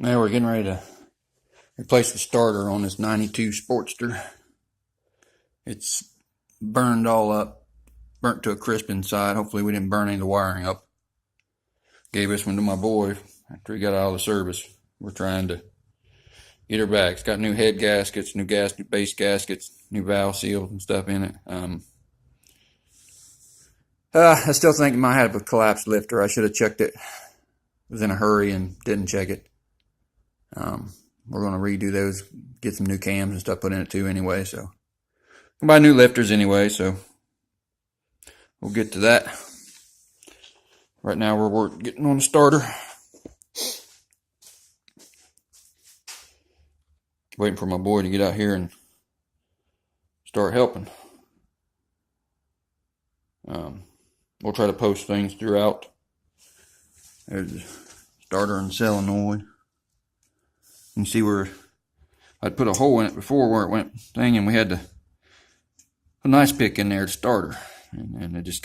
Now we're getting ready to replace the starter on this 92 Sportster. It's burned all up, burnt to a crisp inside. Hopefully we didn't burn any of the wiring up. Gave this one to my boy after he got out of the service. We're trying to get her back. It's got new head gaskets, new base gaskets, new valve seals and stuff in it. I still think it might have a collapsed lifter. I should have checked it. Was in a hurry and didn't check it. We're going to redo those, get some new cams and stuff put in it too anyway. So we'll buy new lifters anyway, so we'll get to that. Right now we're getting on the starter. Waiting for my boy to get out here and start helping. We'll try to post things throughout. There's the starter and solenoid. You can see where I'd put a hole in it before where it went thing, and we had to put a nice pick in there to starter, and it just got